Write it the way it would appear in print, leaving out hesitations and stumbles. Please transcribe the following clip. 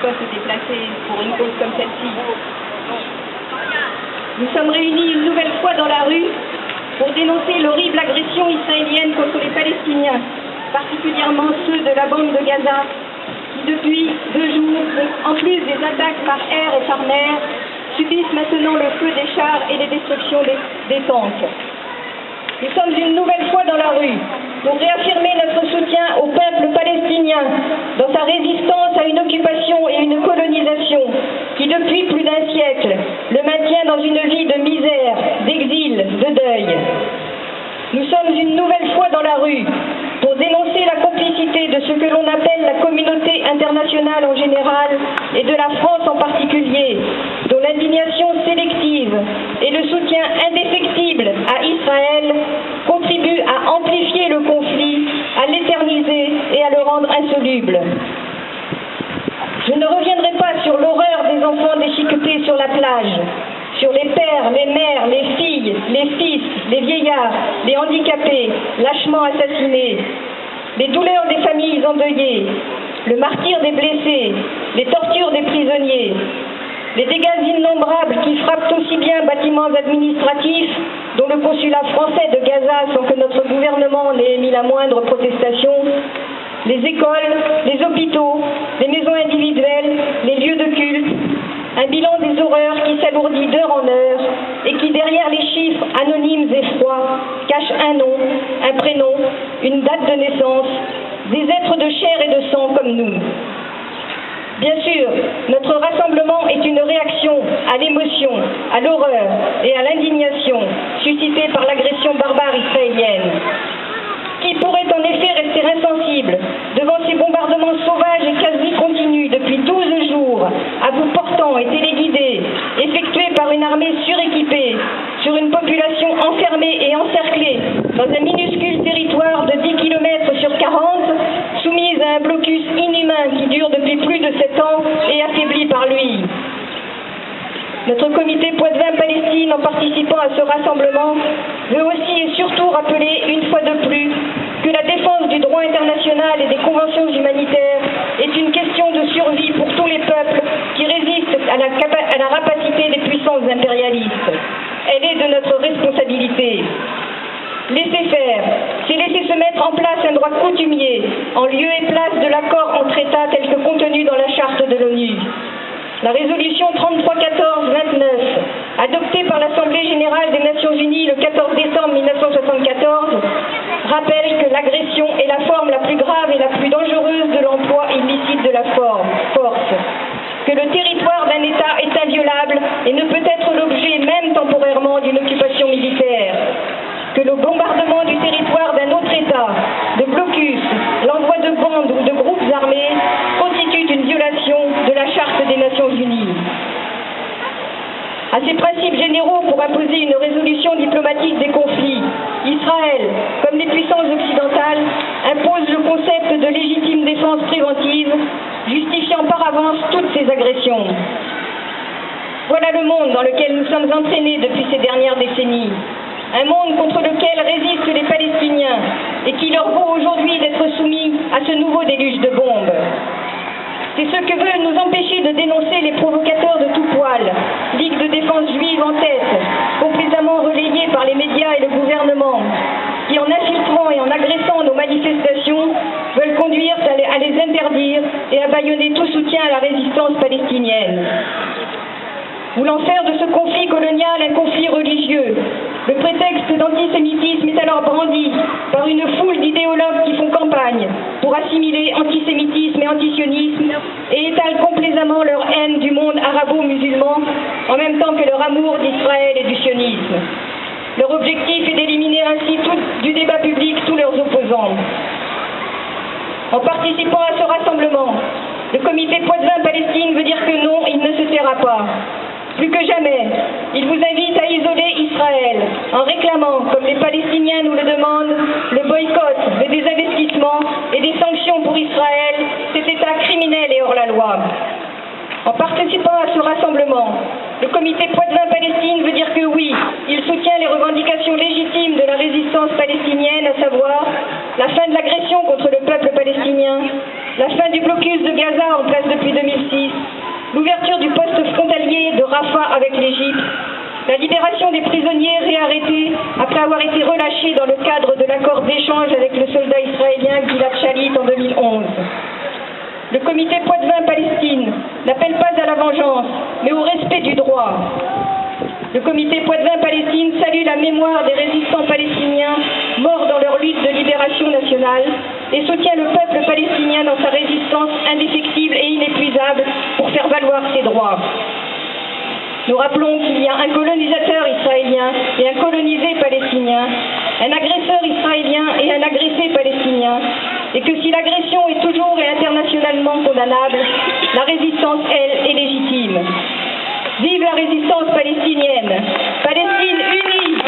pas se déplacer pour une cause comme celle-ci. Nous sommes réunis une nouvelle fois dans la rue pour dénoncer l'horrible agression israélienne contre les Palestiniens, particulièrement ceux de la bande de Gaza, qui depuis 2 jours, en plus des attaques par air et par mer, subissent maintenant le feu des chars et les destructions des tanks. Nous sommes une nouvelle fois dans la rue pour réaffirmer notre soutien au peuple palestinien dans sa résistance à une occupation et une colonisation qui, depuis plus d'un siècle, le maintient dans une vie de misère, d'exil, de deuil. Nous sommes une nouvelle fois dans la rue pour dénoncer la complicité de ce que l'on appelle la communauté internationale en général et de la France en particulier, dont l'indignation sélective et le soutien indéfectible à Israël contribuent à amplifier le conflit, à l'éterniser et à le rendre insoluble. Je ne reviendrai pas sur l'horreur des enfants déchiquetés sur la plage, sur les pères, les mères, les filles, les fils, les vieillards, les handicapés, lâchement assassinés, les douleurs des familles endeuillées, le martyre des blessés, les tortures des prisonniers, les dégâts innombrables qui frappent aussi bien bâtiments administratifs, dont le consulat français de Gaza sans que notre gouvernement n'ait émis la moindre protestation, les écoles, les hôpitaux, les maisons individuelles, les lieux de culte, un bilan des horreurs qui s'alourdit d'heure en heure et qui, derrière les chiffres anonymes et froids, cache un nom, un prénom, une date de naissance, des êtres de chair et de sang comme nous. Bien sûr, notre rassemblement est une réaction à l'émotion, à l'horreur et à l'indignation suscitée par l'agression barbare israélienne. Qui pourrait en effet rester insensible devant ces bombardements sauvages et quasi continus depuis 12 jours, à bout portant et téléguidés, effectués par une armée suréquipée, sur une population enfermée et encerclée dans un minuscule territoire de 10 km sur 40, soumise à un blocus inhumain qui dure depuis plus de 7 ans et affaibli par lui. Notre comité Poitvin-Palestine, en participant à ce rassemblement, veut aussi et surtout rappeler une fois de plus que la défense du droit international et des conventions humanitaires est une question de survie pour tous les peuples qui résistent à la rapacité des puissances impérialistes. Elle est de notre responsabilité. Laisser faire, c'est laisser se mettre en place un droit coutumier, en lieu et place de l'accord entre États tel que contenu dans la charte de l'ONU. La résolution 3314-29, adoptée par l'Assemblée générale des Nations unies le 14 décembre 1974, rappelle que l'agression est la forme la plus grave et la plus dangereuse de l'emploi illicite de la force, que le territoire d'un État est inviolable et ne peut être l'objet même temporairement d'une occupation militaire, que le bombardement du territoire d'un autre État, de blocus, l'envoi de bandes ou de groupes armés constitue une violation de la Charte des Nations Unies. À ces principes généraux pour imposer une résolution diplomatique des conflits, Israël, comme les puissances occidentales, impose le concept de légitime défense préventive, justifiant par avance toutes ces agressions. Voilà le monde dans lequel nous sommes entraînés depuis ces dernières décennies. Un monde contre lequel résistent les Palestiniens et qui leur vaut aujourd'hui d'être soumis à ce nouveau déluge de bombes. C'est ce que veulent nous empêcher de dénoncer les provocateurs de tout poil, Ligue de défense juive en tête, complaisamment relayée par les médias et le gouvernement, qui en infiltrant et en agressant nos manifestations veulent conduire à les interdire et à bâillonner tout soutien à la résistance palestinienne. Voulant faire de ce conflit colonial un conflit religieux, le prétexte d'antisémitisme est alors brandi par une foule d'idéologues qui font campagne pour assimiler antisémitisme et antisionisme et étalent complaisamment leur haine du monde arabo-musulman en même temps que leur amour d'Israël et du sionisme. Leur objectif est d'éliminer ainsi du débat public tous leurs opposants. En participant à ce rassemblement, le comité Poitvin-Palestine veut dire que non, il ne se taira pas. Plus que jamais, il vous invite à isoler Israël en réclamant, comme les Palestiniens nous le demandent, le boycott, le désinvestissement et des sanctions pour Israël, cet État criminel et hors la loi. En participant à ce rassemblement, le comité Poitvin-Palestine veut dire que oui, il soutient les revendications légitimes de la résistance palestinienne, à savoir la fin de l'agression contre le peuple palestinien, la fin du blocus de Gaza en place depuis 2006, l'ouverture du poste frontalier de Rafah avec l'Égypte, la libération des prisonniers réarrêtés après avoir été relâchés dans le cadre de l'accord d'échange avec le soldat israélien Gilad Shalit en 2011. Le comité Poitvin-Palestine n'appelle pas à la vengeance, mais au respect du droit. Le comité Poitvin-Palestine salue la mémoire des résistants palestiniens morts dans leur lutte de libération nationale et soutient le peuple palestinien dans sa résistance indéfectible et inépuisable pour faire valoir ses droits. Nous rappelons qu'il y a un colonisateur israélien et un colonisé palestinien, un agresseur israélien et un agressé palestinien, et que si l'agression est toujours et internationalement condamnable, la résistance, elle, est légitime. Vive la résistance palestinienne! Palestine unie!